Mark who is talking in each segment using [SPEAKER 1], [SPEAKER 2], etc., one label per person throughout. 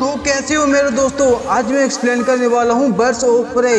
[SPEAKER 1] तो कैसे हो मेरे दोस्तों, आज मैं एक्सप्लेन करने वाला हूँ बर्ड्स ऑफ प्रे।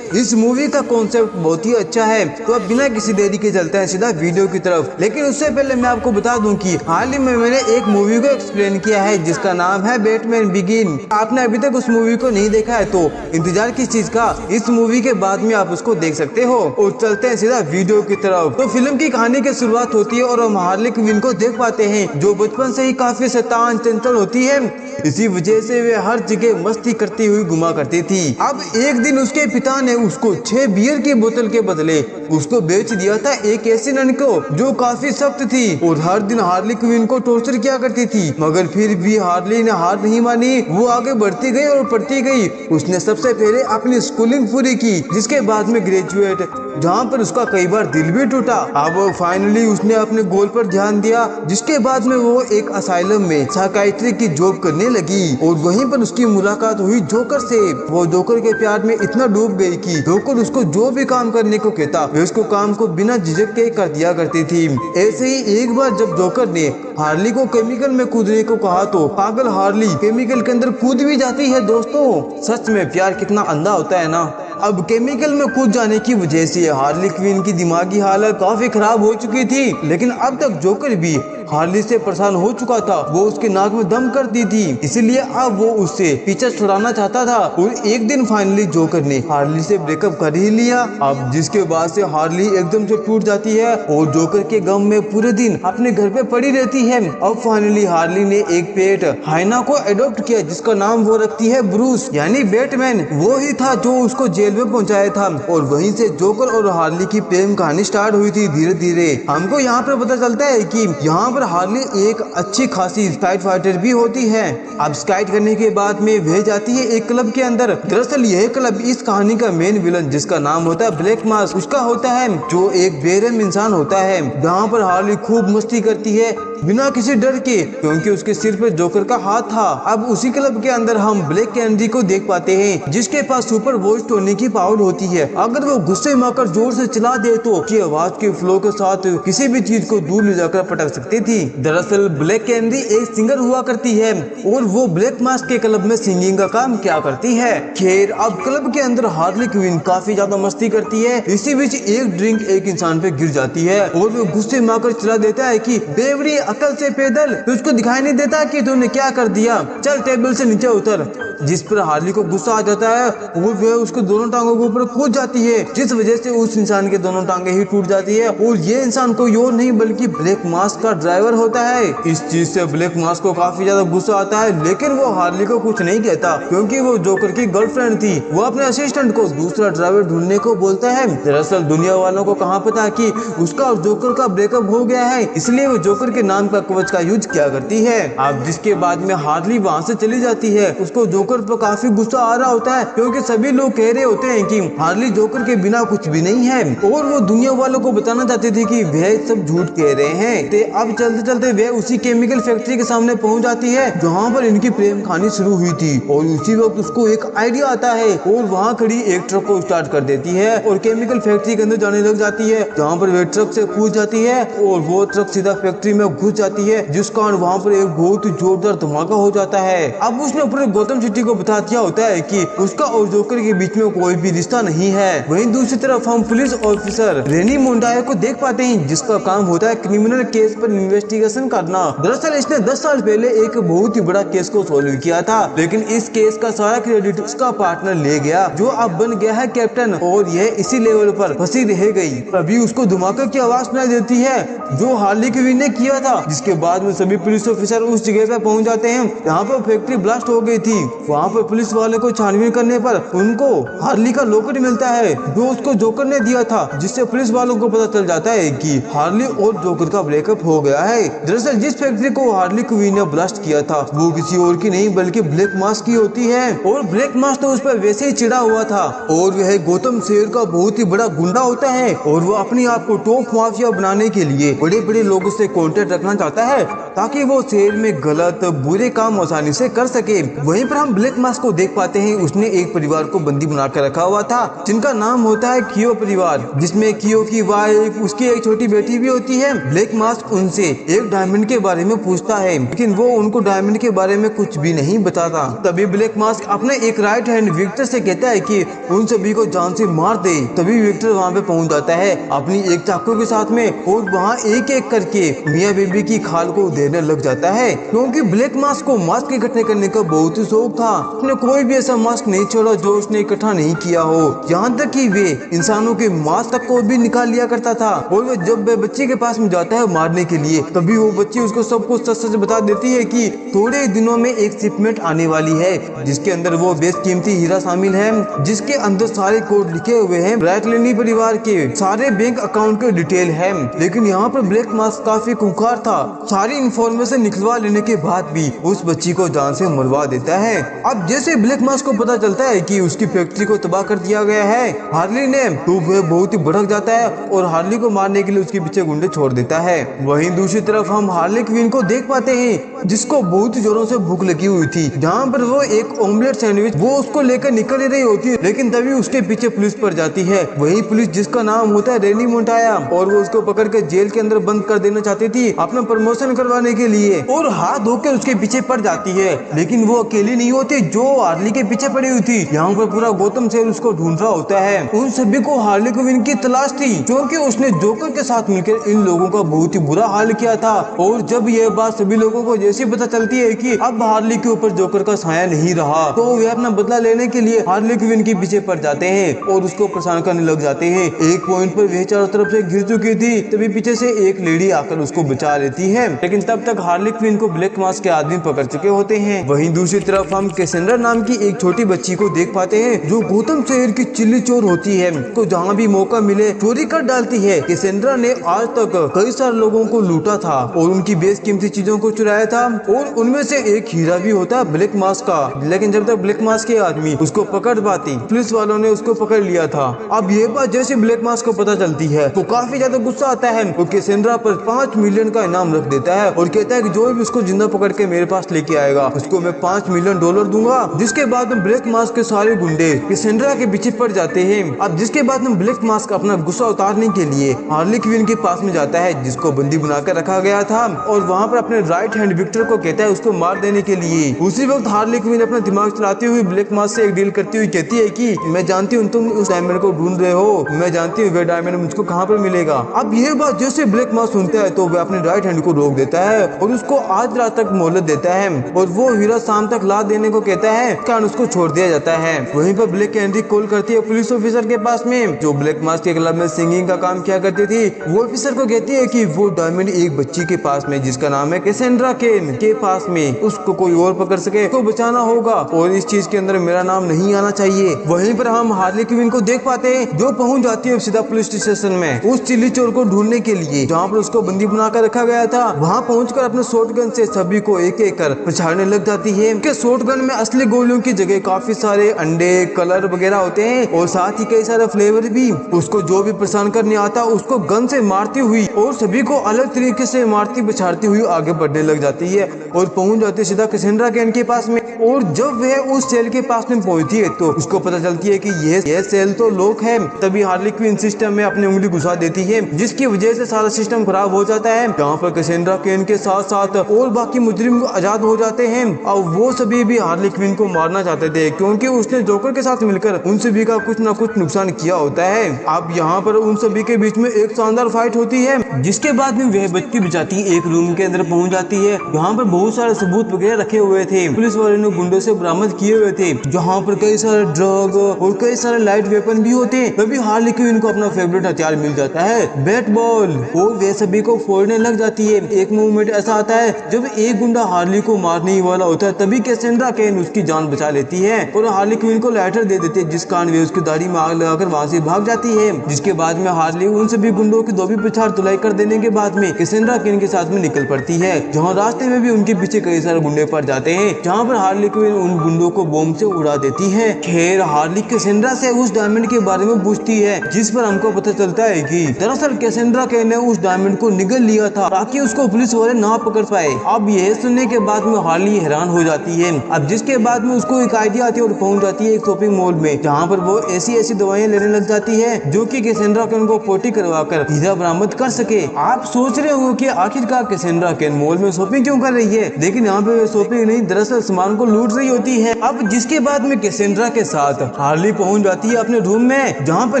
[SPEAKER 1] इस मूवी का कॉन्सेप्ट बहुत ही अच्छा है, तो अब बिना किसी देरी के चलते हैं सीधा वीडियो की तरफ। लेकिन उससे पहले मैं आपको बता दूं कि हाल ही में मैंने एक मूवी को एक्सप्लेन किया है जिसका नाम है बैटमैन बिगिन। आपने अभी तक उस मूवी को नहीं देखा है तो इंतजार किस चीज का, इस मूवी के बाद में आप उसको देख सकते हो। और चलते हैं सीधा वीडियो की तरफ। तो फिल्म की कहानी की शुरुआत होती है और हम हार्ली क्विन को देख पाते हैं जो बचपन से ही काफी शैतान चंचल होती है। इसी वजह से वे हर जगह मस्ती करती हुई घुमा करती थी। अब एक दिन उसके पिता ने उसको 6 बियर की बोतल के बदले उसको बेच दिया था एक ऐसी नन को जो काफी सख्त थी और हर दिन हार्ली क्विन को टॉर्चर किया करती थी। मगर फिर भी हार्ली ने हार नहीं मानी, वो आगे बढ़ती गई और पढ़ती गई। उसने सबसे पहले अपनी स्कूलिंग पूरी की, जिसके बाद में ग्रेजुएट, जहाँ पर उसका कई बार दिल भी टूटा। अब फाइनली उसने अपने गोल पर ध्यान दिया, जिसके बाद में वो एक असाइलम में साइकियाट्रिक की जॉब करने लगी और वहीं पर उसकी मुलाकात हुई जोकर से। वो जोकर के प्यार में इतना डूब गई कि जोकर उसको जो भी काम करने को कहता वे उसको काम को बिना झिझक के कर दिया करती थी। ऐसे ही एक बार जब जोकर ने हार्ली को केमिकल में कूदने को कहा तो पागल हार्ली केमिकल के अंदर कूद भी जाती है। दोस्तों, सच में प्यार कितना अंधा होता है ना। अब केमिकल में कूद जाने की वजह से हार्ली क्विन की दिमागी हालत काफी खराब हो चुकी थी, लेकिन अब तक जोकर भी हार्ली से परेशान हो चुका था। वो उसके नाक में दम कर दी थी, इसलिए अब वो उससे पीछा छुड़ाना चाहता था। और एक दिन फाइनली जोकर ने हार्ली से ब्रेकअप कर ही लिया। अब जिसके बाद से हार्ली एकदम से टूट जाती है और जोकर के गम में पूरे दिन अपने घर पे पड़ी रहती है। अब फाइनली हार्ली ने एक पेट हाइना को अडॉप्ट किया, जिसका नाम वो रखती है ब्रूस, यानी बैटमैन। वो ही था जो उसको जेल में पहुंचाया था और वहीं से जोकर और हार्ली की प्रेम कहानी स्टार्ट हुई थी। धीरे धीरे हमको यहाँ पर पता चलता है कि यहाँ पर हार्ली एक अच्छी खासी स्काइट फाइटर भी होती है। अब स्काइट करने के बाद में वह जाती है एक क्लब के अंदर। दरअसल यह क्लब इस कहानी का मेन विलन, जिसका नाम होता है ब्लैक मास्क, उसका होता है, जो एक बेरहम इंसान होता है। जहाँ पर हार्ली खूब मस्ती करती है बिना किसी डर के, क्योंकि उसके सिर पे जोकर का हाथ था। अब उसी क्लब के अंदर हम ब्लैक कैंडी को देख पाते हैं, जिसके पास सुपर वॉइस होने की पावर होती है। अगर वो गुस्से में आकर जोर से चला दे तो उसकी आवाज के फ्लो के साथ किसी भी चीज को दूर ले जाकर पटक सकती थी। दरअसल ब्लैक कैंडी एक सिंगर हुआ करती है और वो ब्लैक मास्क के क्लब में सिंगिंग का काम क्या करती है। खैर, अब क्लब के अंदर हार्ली क्विन काफी ज्यादा मस्ती करती है। इसी बीच एक ड्रिंक एक इंसान पे गिर जाती है और वो गुस्से में आकर चला देता है कि बेवरी अकल से पैदल, तो उसको दिखाई नहीं देता कि तूने क्या कर दिया, चल टेबल से नीचे उतर। जिस पर हार्ली को गुस्सा आ जाता है और वह उसको दोनों टांगों के ऊपर कूद जाती है, जिस वजह से उस इंसान के दोनों टांगे ही टूट जाती है। और ये इंसान कोई और नहीं बल्कि ब्लैक मास्क का ड्राइवर होता है। इस चीज से ब्लैक मास्क को काफी ज्यादा गुस्सा आता है, लेकिन वो हार्ली को कुछ नहीं कहता क्योंकि वो जोकर की गर्लफ्रेंड थी। वो अपने असिस्टेंट को दूसरा ड्राइवर ढूंढने को बोलता है। दरअसल दुनिया वालों को कहाँ पता कि उसका और जोकर का ब्रेकअप हो गया है, इसलिए वो जोकर के नाम का कवच का यूज किया करती है। अब जिसके बाद में हार्ली वहाँ से चली जाती है। उसको जोकर पर काफी गुस्सा आ रहा होता है क्योंकि सभी लोग कह रहे होते हैं कि हार्ली जोकर के बिना कुछ भी नहीं है और वो दुनिया वालों को बताना चाहते थे कि वह सब झूठ कह रहे हैं। तो अब चलते चलते वह उसी केमिकल फैक्ट्री के सामने पहुंच जाती है जहाँ पर इनकी प्रेम कहानी शुरू हुई थी। और उसी वक्त उसको एक आइडिया आता है और वहाँ खड़ी एक ट्रक को स्टार्ट कर देती है और केमिकल फैक्ट्री के अंदर जाने लग जाती है, जहाँ पर वह ट्रक से कूद जाती है और वो ट्रक सीधा फैक्ट्री में घुस जाती है, जिस कारण वहाँ पर एक बहुत ही जोरदार धमाका हो जाता है। अब उसने पूरे गौतम सिटी को बता दिया होता है कि उसका और जोकर के बीच में कोई भी रिश्ता नहीं है। वहीं दूसरी तरफ हम पुलिस ऑफिसर रेनी मोंडायो को देख पाते हैं, जिसका काम होता है क्रिमिनल केस पर इन्वेस्टिगेशन करना। दरअसल इसने 10 साल पहले एक बहुत ही बड़ा केस को सॉल्व किया था, लेकिन इस केस का सारा क्रेडिट उसका पार्टनर ले गया, जो अब बन गया है कैप्टन, और यह इसी लेवल पर फंसी रह गई। अभी उसको धमाके की आवाज सुनाई देती है जो हार्ली क्विन ने किया था, जिसके बाद में सभी पुलिस ऑफिसर उस जगह पे पहुंच जाते हैं जहाँ पर फैक्ट्री ब्लास्ट हो गई थी। वहाँ पर पुलिस वाले को छानबीन करने पर उनको हार्ली का लॉकेट मिलता है जो उसको जोकर ने दिया था, जिससे पुलिस वालों को पता चल जाता है कि हार्ली और जोकर का ब्रेकअप हो गया है। दरअसल जिस फैक्ट्री को हार्ली क्विन ने ब्लास्ट किया था वो किसी और की नहीं बल्कि ब्लैक मास्क की होती है, और ब्लैक मास्क तो उस पर वैसे ही चिढ़ा हुआ था। और वह गौतम शहर का बहुत ही बड़ा गुंडा होता है और वो अपने आप को टॉप माफिया बनाने के लिए बड़े बड़े लोगों से कॉन्टेक्ट रखना चाहता है ताकि वो शहर में गलत बुरे काम आसानी से कर सके। वहीं पर हम ब्लैक मास्क को देख पाते हैं, उसने एक परिवार को बंदी बना कर रखा हुआ था जिनका नाम होता है कियो परिवार, जिसमें कियो की वाइफ, उसकी एक छोटी बेटी भी होती है। ब्लैक मास्क उनसे एक डायमंड के बारे में पूछता है, लेकिन वो उनको डायमंड के बारे में कुछ भी नहीं बताता। तभी ब्लैक मास्क अपने एक राइट हैंड विक्टर से कहता है कि उन सभी को जान से मार दे। तभी विक्टर वहाँ पे पहुँच जाता है अपनी एक चाकू के साथ में और वहाँ एक एक करके मियाँ बीबी की खाल को देने लग जाता है, क्योंकि ब्लैक मास्क को मास्क इकट्ठे करने का बहुत ही शौक था। उसने कोई भी ऐसा मास्क नहीं छोड़ा जो उसने इकट्ठा नहीं किया हो, यहाँ तक कि वे इंसानों के मांस तक को भी निकाल लिया करता था। और वो जब वे बच्ची के पास में जाता है मारने के लिए, तभी वो बच्ची उसको सब कुछ सच सच बता देती है कि थोड़े दिनों में एक शिपमेंट आने वाली है जिसके अंदर वो बेशकीमती हीरा शामिल है, जिसके अंदर सारे कोड लिखे हुए हैं ब्रैटलिनी परिवार के सारे बैंक अकाउंट के डिटेल है। लेकिन यहाँ पर ब्लैक मास्क काफी खूंखार था, सारी इंफॉर्मेशन निकलवा लेने के बाद भी उस बच्ची को जान से मरवा देता है। अब जैसे ब्लैक मास्क को पता चलता है कि उसकी फैक्ट्री को तबाह कर दिया गया है हार्ली ने, तो वह बहुत ही भड़क जाता है और हार्ली को मारने के लिए उसके पीछे गुंडे छोड़ देता है। वहीं दूसरी तरफ हम हार्ली क्वीन को देख पाते हैं जिसको बहुत ही जोरों से भूख लगी हुई थी, जहाँ पर वो एक ऑमलेट सैंडविच वो उसको लेकर निकल रही होती है, लेकिन तभी उसके पीछे पुलिस पड़ जाती है। वही पुलिस जिसका नाम होता है रेनी मोंटाया, और वो उसको पकड़ के जेल के अंदर बंद कर देना चाहती थी अपना प्रमोशन करवाने के लिए, और हाथ धोकर उसके पीछे पड़ जाती है। लेकिन वो अकेली नहीं होती जो हार्ली के पीछे पड़ी हुई थी, यहाँ पर पूरा गौतम शहर उसको ढूंढ रहा होता है। उन सभी को हार्ली क्विन की तलाश थी क्योंकि उसने जोकर के साथ मिलकर इन लोगों का बहुत ही बुरा हाल किया था। और जब यह बात सभी लोगों को जैसे पता चलती है कि अब हार्ली के ऊपर जोकर का साया नहीं रहा, तो वे अपना बदला लेने के लिए हार्ली क्विन के पीछे पड़ जाते हैं और उसको परेशान करने लग जाते हैं। एक पॉइंट पर वह चारों तरफ से घिर चुकी थी, तभी पीछे से एक लेडी आकर उसको बचा लेती है, लेकिन तब तक हार्ली क्विन को ब्लैक मास्क के आदमी पकड़ चुके होते हैं। वहीं दूसरी तरफ हम कैसेंड्रा नाम की एक छोटी बच्ची को देख पाते हैं जो गौतम शहर की चिल्ली चोर होती है, तो जहाँ भी मौका मिले चोरी कर डालती है। कैसेंड्रा ने आज तक कई सारे लोगों को लूटा था और उनकी बेशकीमती चीजों को चुराया था, और उनमें से एक हीरा भी होता है ब्लैक मास्क का। लेकिन जब तक ब्लैक मास्क के आदमी उसको पकड़ पाती, पुलिस वालों ने उसको पकड़ लिया था। अब ये बात जैसे ब्लैक मास्क को पता चलती है तो काफी ज्यादा गुस्सा आता है, वो कैसेंड्रा पर 5 मिलियन का इनाम रख देता है और कहता है कि जो भी उसको जिंदा पकड़ के मेरे पास लेके आएगा उसको मैं $5 मिलियन दूंगा। जिसके बाद में ब्लैक मास्क के सारे गुंडे कैसेंड्रा के पीछे पड़ जाते हैं। अब जिसके बाद में ब्लैक मास्क अपना गुस्सा उतारने के लिए हार्ली क्विन के पास में जाता है जिसको बंदी बनाकर रखा गया था, और वहाँ पर अपने राइट हैंड विक्टर को कहता है उसको मार देने के लिए। उसी वक्त हार्ली क्विन अपना दिमाग चलाते हुए ब्लैक मास्क से एक डील करती हुई कहती है कि मैं जानती हूँ तुम उस डायमंड को ढूंढ रहे हो, मैं जानती हूँ वह डायमंड मुझको कहाँ पर मिलेगा। अब ये बात जैसे ब्लैक मास्क सुनता है तो वह अपने राइट हैंड को रोक देता है और उसको आज रात तक मोहलत देता है, और वो हीरा शाम तक ला देने को कहता है, कारण उसको छोड़ दिया जाता है। वहीं पर ब्लैक कैंडी कॉल करती है पुलिस ऑफिसर के पास में जो ब्लैक मास्क के क्लब में सिंगिंग का काम किया करती थी। वो ऑफिसर को कहती है कि वो डायमंड एक बच्ची के पास में जिसका नाम है कैसेंड्रा केन के पास में, उसको कोई और पकड़ सके तो बचाना होगा और इस चीज के अंदर मेरा नाम नहीं आना चाहिए। वहीं पर हम हार्ली क्विन को देख पाते हैं जो पहुंच जाती है सीधा पुलिस स्टेशन में उस चिल्ली चोर को ढूंढने के लिए जहाँ पर उसको बंदी बनाकर रखा गया था। वहाँ पहुंचकर अपने शॉटगन से सभी को एक एक कर पछाड़ने लग जाती है। उनके शॉटगन में असली गोलियों की जगह काफी सारे अंडे कलर वगैरह होते हैं और साथ ही कई सारे फ्लेवर भी। उसको जो भी परेशान करने आता उसको गन से मारती हुई और सभी को अलग तरीके से मारती बछाड़ती हुई आगे बढ़ने लग जाती है और पहुंच जाती है सीधा कैसेंड्रा केन के पास में। और जब वह उस सेल के पास में पहुंचती है तो उसको पता चलती है कि यह सेल तो लॉक है। तभी हार्ली क्विन सिस्टम में अपनी उंगली घुसा देती है जिसकी वजह से सारा सिस्टम खराब हो जाता है। जहाँ पर कैसेंड्रा केन के साथ साथ और बाकी मुजरिम आजाद हो जाते हैं। अब वो सभी भी हार्ली क्विन को मारना चाहते थे क्योंकि उसने जोकर के साथ मिलकर उन सभी का कुछ न कुछ नुकसान किया होता है। अब यहाँ पर उन सभी के बीच में एक शानदार फाइट होती है जिसके बाद में वह बच्ची बचाती एक रूम के अंदर पहुंच जाती है जहाँ पर बहुत सारे सबूत वगैरह रखे हुए थे पुलिस वाले ने गुंडों से बरामद किए हुए थे, जहाँ पर कई सारे ड्रग और कई सारे लाइट वेपन भी होते हैं। तभी हार्ली क्विन को अपना फेवरेट हथियार मिल जाता है बैट बॉल, और वे सभी को फोड़ने लग जाती है। एक मूवमेंट ऐसा आता है जब एक गुंडा हार्ली को मारने ही वाला होता है तभी कैसेंड्रा केन उसकी जान बचा लेती है और हार्ली क्विन को लाइटर दे देते जिस कारण वे उसकी दाढ़ी में आग लगाकर वहाँ से भाग जाती है। जिसके बाद में हार्ली उन सभी गुंडों की धोबी पिछाड़ तुलाई कर देने के बाद में कैसेंड्रा केन के साथ में निकल पड़ती है, जहाँ रास्ते हुए भी उनके पीछे कई सारे गुंडे पड़ जाते हैं, जहाँ पर हार्ली क्विन उन गुंडों को बम से उड़ा देती है। खैर हार्ली कैसेंड्रा से उस डायमंड के बारे में पूछती है, जिस पर हमको पता चलता है कि दरअसल कैसेंड्रा केन ने उस डायमंड को निगल लिया था ताकि उसको पुलिस वाले ना पकड़ पाए। अब यह सुनने के बाद में हार्ली हैरान हो जाती है। अब जिसके बाद में उसको एक आइडिया आती है और पहुंच जाती है एक शॉपिंग मॉल में, जहाँ पर वो ऐसी दवाइयाँ लेने लग जाती है जो कि कैसेंड्रा केन को पोटी करवाकर हीरा बरामद कर सके। आप सोच रहे हो कि आखिरकार कैसेंड्रा केन मॉल में शॉपिंग क्यों कर रही है, लेकिन यहाँ पे शॉपिंग नहीं, दरअसल सामान को लूट रही होती है। अब जिसके बाद में कैसेंड्रा के साथ हार्ली पहुंच जाती है अपने रूम में, जहाँ पर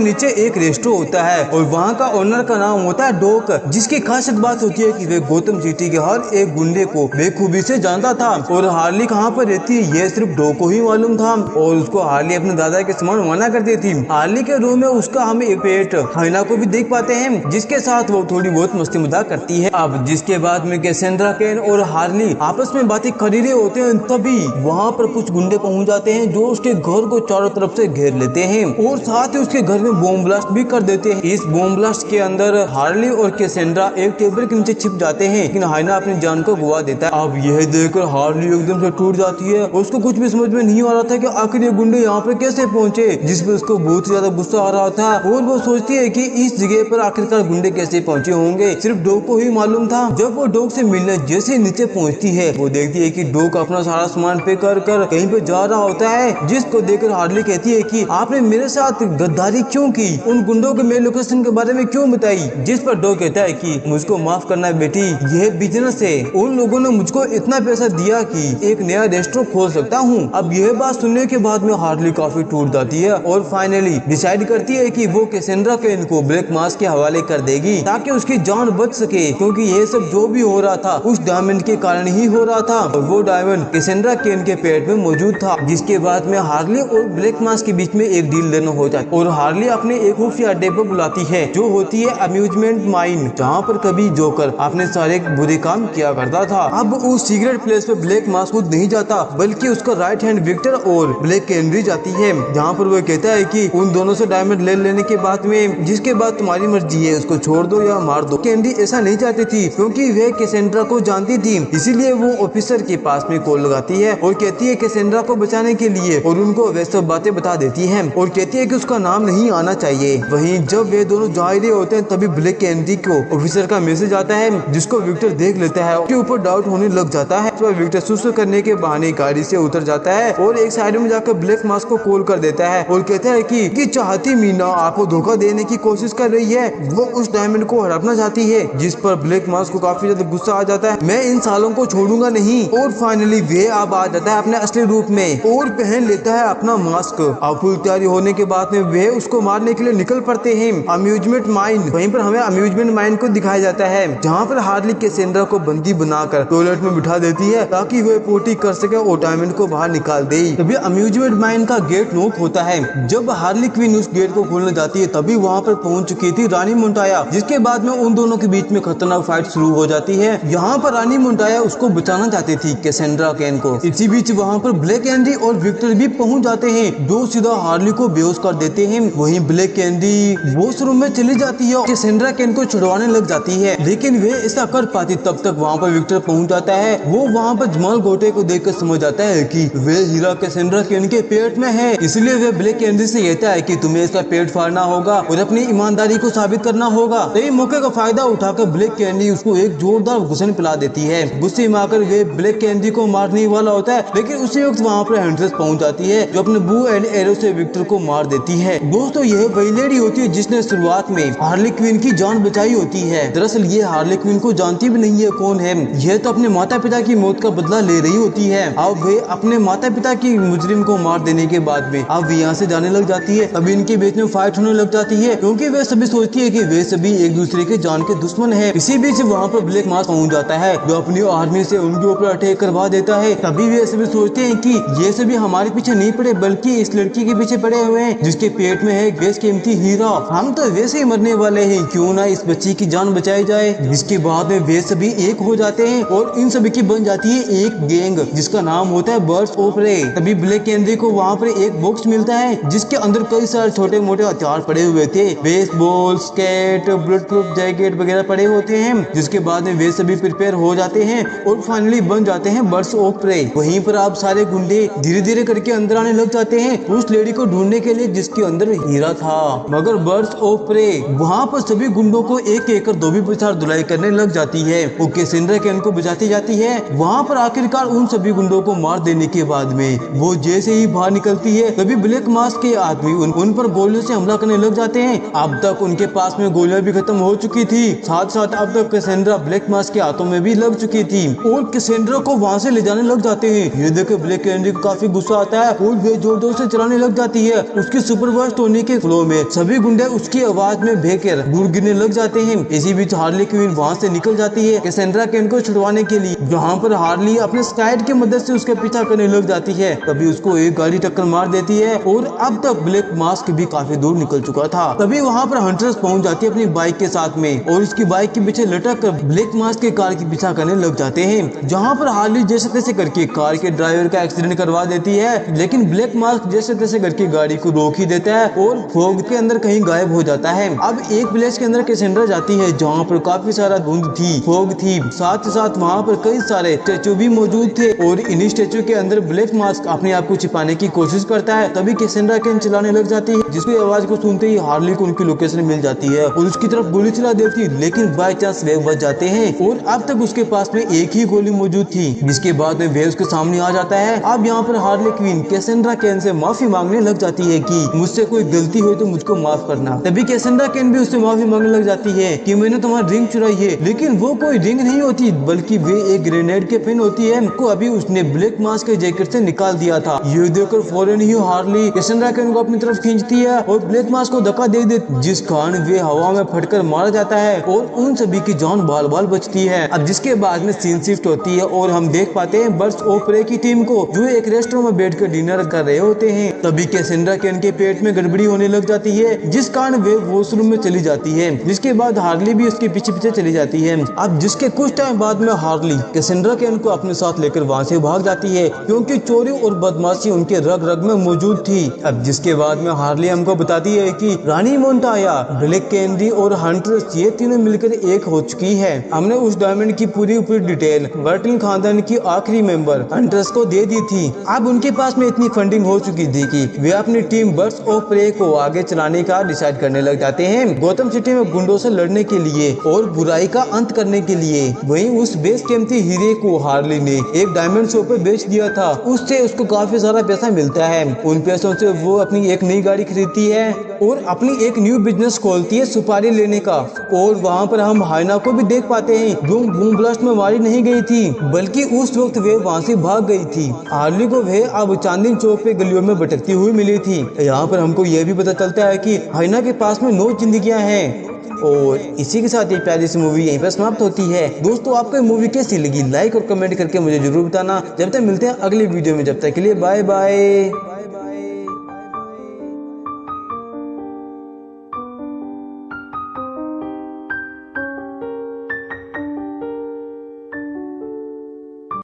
[SPEAKER 1] नीचे एक रेस्टोरेंट होता है और वहाँ का ओनर का नाम होता है डॉक, जिसकी खासियत बात होती है कि वे गौतम सिटी के हर एक गुंडे को बेखूबी से जानता था और हार्ली कहाँ पर रहती है ये सिर्फ डॉक को ही मालूम था और उसको हार्ली अपने दादा के सामान मना करती थी। हार्ली के रूम में उसका हम एक पेट हाइना को भी देख पाते हैं, जिसके साथ वो थोड़ी बहुत मस्ती मजाक करती है। अब जिसके बाद में कैसेंड्रा केन और हार्ली आपस में बातें कर रहे होते हैं, तभी वहाँ पर कुछ गुंडे पहुँच जाते हैं जो उसके घर को चारों तरफ से घेर लेते हैं और साथ ही उसके घर में बॉम्ब ब्लास्ट भी कर देते हैं। इस बॉम्ब ब्लास्ट के अंदर हार्ली और कैसेंड्रा एक टेबल के नीचे छिप जाते हैं, लेकिन हाइना अपनी जान को गवा देता है। अब यह देखकर हार्ली एकदम से टूट जाती है, उसको कुछ भी समझ में नहीं आ रहा था कि आखिर ये गुंडे यहाँ पर कैसे पहुंचे, जिस पर उसको बहुत ज्यादा गुस्सा आ रहा था और वो सोचती है कि इस जगह पर आखिरकार गुंडे कैसे पहुंचे होंगे, सिर्फ डॉक को ही मालूम था। जब वो डॉक से मिलने जैसे नीचे पहुंचती है, वो देखती है कि डॉक अपना सारा सामान पे कर कहीं पे जा रहा होता है, जिसको देखकर हार्ली कहती है कि आपने मेरे साथ गद्दारी क्यों की, उन गुंडों के मेरे लोकेशन के बारे में क्यों बताई, जिस पर डॉक कहता है कि मुझको माफ करना बेटी, यह बिजनेस है, उन लोगों ने मुझको इतना पैसा दिया कि एक नया रेस्टोरेंट खोल सकता हूँ। अब यह बात सुनने के बाद में हार्ली काफी टूट जाती है और फाइनली डिसाइड करती है कि वो कैसेंड्रा केन को ब्लैक मास के हवाले कर देगी ताकि उसकी जान बच सके, क्योंकि ये सब जो भी हो रहा था उस डायमंड के कारण ही हो रहा था और वो डायमंड कैसेंड्रा केन के पेट में मौजूद था। जिसके बाद में हार्ली और ब्लैक मास के बीच में एक डील लेना हो जाता और हार्ली अपने एक खुफिया अड्डे पर बुलाती है जो होती है अम्यूजमेंट माइन, जहाँ पर कभी जोकर अपने सारे बुरे काम किया करता था। अब उस सीक्रेट प्लेस पे ब्लैक मास खुद नहीं जाता, बल्कि उसका राइट हैंड विक्टर और ब्लैक कैंडी जाती है, जहाँ पर वो कहता है कि उन दोनों से डायमंड ले लेने के बाद में जिसके बाद तुम्हारी मर्जी है, उसको छोड़ दो या मार दो। कैंडी ऐसा नहीं चाहती थी क्योंकि वे कैसेंड्रा को जानती थी, इसीलिए वो ऑफिसर के पास में कॉल लगाती है और कहती है कैसेंड्रा को बचाने के लिए, और उनको वे सब बातें बता देती है और कहती है कि उसका नाम नहीं आना चाहिए। वहीं जब वे दोनों जा रहे होते हैं तभी ब्लैक कैंडी को ऑफिसर का मैसेज आता है, जिसको विक्टर देख लेता है, उसके ऊपर डाउट होने लग जाता है। तो विक्टर सुसु करने के बहाने गाड़ी से उतर जाता है और एक साइड में जाकर ब्लैक मास को कॉल कर देता है और कहता है कि चाहती मीना आपको धोखा देने की कोशिश कर रही है, वो उस डायमंड को हड़पना चाहती है, जिस पर ब्लैक मास को काफी ज्यादा गुस्सा आ जाता है, मैं इन सालों को छोड़ूंगा नहीं। और फाइनली वे अब आ जाता है अपने असली रूप में और पहन लेता है अपना मास्क। अब फुल तैयारी होने के बाद में वे उसको मारने के लिए निकल पड़ते हैं अम्यूजमेंट माइन। वहीं पर हमें अम्यूजमेंट माइन को दिखाया जाता है, जहाँ पर हार्ली कैसेंड्रा को बंदी बनाकर टॉयलेट में बिठा देती है ताकि वे पोटी कर सके और डायमंड को बाहर निकाल दे। तभी अम्यूजमेंट माइन का गेट नॉक होता है। जब हार्ली क्वीन उस गेट को खोलने जाती है तभी वहाँ पर पहुंच चुकी थी रानी मोंटाया, जिसके बाद में उन दोनों के बीच में खतरनाक फाइट शुरू हो जाती है। यहाँ पर रानी मोंटाया उसको बचाना चाहती थी कैसेंड्रा केन को। इसी बीच वहाँ पर ब्लैक कैंडी और विक्टर भी पहुंच जाते हैं, जो सीधा हार्ली को बेहोश कर देते हैं। वहीं ब्लैक कैंडी वॉशरूम में चली जाती है और कैसेंड्रा केन को छुड़वाने लग जाती है, लेकिन वे ऐसा कर पाती तब तक वहाँ पर विक्टर पहुंच जाता है। वो वहाँ पर जमाल गोटे को देखकर समझ जाता है कि वे हीरा कैसेंड्रा केन के पेट में है, इसलिए वे ब्लैक कैंडी से कहता है कि तुम्हें इसका पेट फाड़ना होगा और अपनी ईमानदारी को साबित करना होगा। तो ये मौके का फायदा उठाकर ब्लैक कैंडी उसको एक जोरदार घुसन पिला देती है। गुस्से में आकर वे ब्लैक कैंडी को मारने वाला होता है, लेकिन उसी वक्त वहाँ पर हंट्रेस पहुंच जाती है जो अपने बू एंड एरो से विक्टर को मार देती है। दोस्तों यह वही लेडी होती है जिसने शुरुआत में हार्ली क्वीन की जान बचाई होती है। दरअसल ये हार्ली क्वीन को जानती भी नहीं है कौन है, यह तो अपने माता पिता की मौत का बदला ले रही होती है। अब वे अपने माता पिता की मुजरिम को मार देने के बाद में अब यहाँ से जाने लग जाती है। तभी इनके बीच में फाइट होने लग जाती है, क्योंकि वे सभी सोचती है कि वे सभी एक दूसरे के जान के दुश्मन हैं। इसी बीच वहाँ पर ब्लैक मास पहुंच जाता है, जो अपनी आर्मी से उनके ऊपर अटैक करवा देता है। तभी वे सभी सोचते हैं कि ये सभी हमारे पीछे नहीं पड़े बल्कि इस लड़की के पीछे पड़े हुए हैं जिसके पेट में है बेशकीमती हीरा। हम तो वैसे ही मरने वाले हैं, क्यों ना इस बच्ची की जान बचाई जाए। इसके बाद में वे सभी एक हो जाते हैं और इन सभी की बन जाती है एक गैंग जिसका नाम होता है बर्ड्स ऑफ प्रे। तभी ब्लैक कैंडी को वहाँ पर एक बॉक्स मिलता है जिसके अंदर कई सारे छोटे मोटे हथियार पड़े हुए थे, baseball, skate, bullet proof jacket वगैरह पड़े होते हैं। जिसके बाद में वे सभी प्रिपेयर हो जाते जाते हैं और फाइनली बन जाते हैं बर्ड्स ऑफ प्रे। वहीं पर आप सारे गुंडे धीरे धीरे करके अंदर आने लग जाते हैं उस लेडी को ढूंढने के लिए जिसके अंदर हीरा था। मगर बर्ड्स ऑफ प्रे वहाँ पर सभी गुंडों को एक एक कर धोबी प्रचार धुलाई करने लग जाती है। वो कैसेंड्रा कैन को बचाती जाती है। वहाँ पर आखिरकार उन सभी गुंडों को मार देने के बाद में वो जैसे ही बाहर निकलती है तभी ब्लैक मास्क के आदमी उन पर गोलियों से हमला करने लग जाते हैं। अब तक उनके पास में गोलियां भी खत्म हो चुकी थी, साथ साथ अब तक कैसेंड्रा ब्लैक मास्क के हाथों में भी लग चुकी थी और कैसेंड्रा को वहाँ से ले जाने लग जाते हैं। ये देख ब्लैक कैंडी को काफी गुस्सा आता है और वे जोर जोर से चलाने लग जाती है। उसकी सुपरवाइज होने के फ्लो में सभी गुंडे उसकी आवाज में बहकर दूर गिरने लग जाते हैं। इसी बीच हार्ली क्वीन वहाँ से निकल जाती है कैसेंड्रा कैन को छुड़वाने के लिए, जहाँ पर हार्ली अपने स्काइड की मदद से उसका पीछा करने लग जाती है। तभी उसको एक गाड़ी टक्कर मार देती है और अब तक ब्लैक मास्क भी काफी दूर निकल चुका था। तभी वहाँ पर हंटर्स पहुँच जाती है अपनी बाइक के साथ में और उसकी बाइक के पीछे लटक कर ब्लैक मास्क के कार की पीछा करने लग जाते हैं, जहाँ पर हार्ली जैसे तैसे करके कार के ड्राइवर का एक्सीडेंट करवा देती है। लेकिन ब्लैक मास्क जैसे तैसे करके गाड़ी को रोक ही देता है और फॉग के अंदर कहीं गायब हो जाता है। अब एक विलेज के अंदर कैसेंड्रा जाती है जहाँ पर काफी सारा धुंध थी, फॉग थी, साथ ही साथ वहाँ पर कई सारे स्टेचू भी मौजूद थे और इन्हीं स्टेचू के अंदर ब्लैक मास्क अपने आप को छिपाने की कोशिश करता है। तभी कैसेंड्रा कैन चलाने लग जाती है जिसकी आवाज को सुनते ही हार्ली को उनकी लोकेशन मिल जाती है और उसकी तरफ गोली चला देती है, लेकिन बाय चांस वे बच जाते हैं और अब तक उसके पास में एक ही गोली मौजूद थी, जिसके बाद में वे उसके सामने आ जाता है। अब यहाँ पर Harley Quinn Cassandra can say माफी मांगने लग जाती है कि मुझसे कोई गलती हुई तो मुझको माफ करना। तभी कैसेंड्रा कैन भी उससे माफी मांगने लग जाती है कि मैंने तुम्हारी रिंग चुराई है, लेकिन वो कोई रिंग नहीं होती बल्कि वे एक ग्रेनेड के पिन होती है, को अभी उसने ब्लैक मास्क के जैकेट से निकाल दिया था। ये देखकर फौरन ही हार्ली कैसेंड्रा कैन को अपनी तरफ खींचती है और ब्लैक मास्क को धक्का दे देती, जिस कारण वे हवा में फटकर मारा जाता है और उन सभी की जान बाल बाल बचती है। अब जिसके बाद में सीन शिफ्ट होती है और हम देख पाते हैं बर्ड्स ऑफ प्रे की टीम को जो एक रेस्टोरेंट में बैठकर डिनर कर रहे होते हैं। तभी कैसेंड्रा कैन के पेट में गड़बड़ी होने लग जाती है जिस कारण वे वॉशरूम में चली जाती है, जिसके बाद हार्ली भी उसके पीछे पीछे चली जाती है। अब जिसके कुछ टाइम बाद में हार्ली कैसेंड्रा कैन को अपने साथ लेकर वहाँ से भाग जाती है क्योंकि चोरी और बदमाशी उनके रग रग में मौजूद थी। अब जिसके बाद में हार्ली हमको बताती है कि रानी मोन्टाया, ब्लैक कैंडी और हंटर्स ये तीनों मिलकर एक हो चुकी है। हमने उस डायमंड की पूरी डिटेल बर्टन खानदान की आखिरी मेंबर हंटर्स को दे दी थी। अब उनके पास में इतनी फंडिंग हो चुकी थी कि वे अपनी टीम बर्ड्स ऑफ प्रे को आगे चलाने का डिसाइड करने लग जाते हैं गौतम सिटी में गुंडों से लड़ने के लिए और बुराई का अंत करने के लिए। वहीं उस बेस कीमती हीरे को हार्ली ने एक डायमंड शॉप पे बेच दिया था, उससे उसको काफी सारा पैसा मिलता है। उन पैसों से वो अपनी एक नई गाड़ी खरीदती है और अपनी एक न्यू बिजनेस खोलती है सुपारी लेने का। और वहाँ पर हम हाइना को भी देख पाते हैं जो बूम ब्लास्ट में मारी नहीं गई थी बल्कि उस वक्त वे वहाँ से भाग गई थी। हार्ली को वे अब चांदनी चौक पे गलियों में भटकती हुई मिली थी। यहाँ पर हमको यह भी पता चलता है कि हाइना के पास में 9 जिंदगियां हैं। और इसी के साथ ये प्यारी सी मूवी यहीं पर समाप्त होती है। दोस्तों आपको मूवी कैसी लगी लाइक और कमेंट करके मुझे जरूर बताना। जब तक मिलते हैं अगली वीडियो में, जब तक के लिए बाय बाय।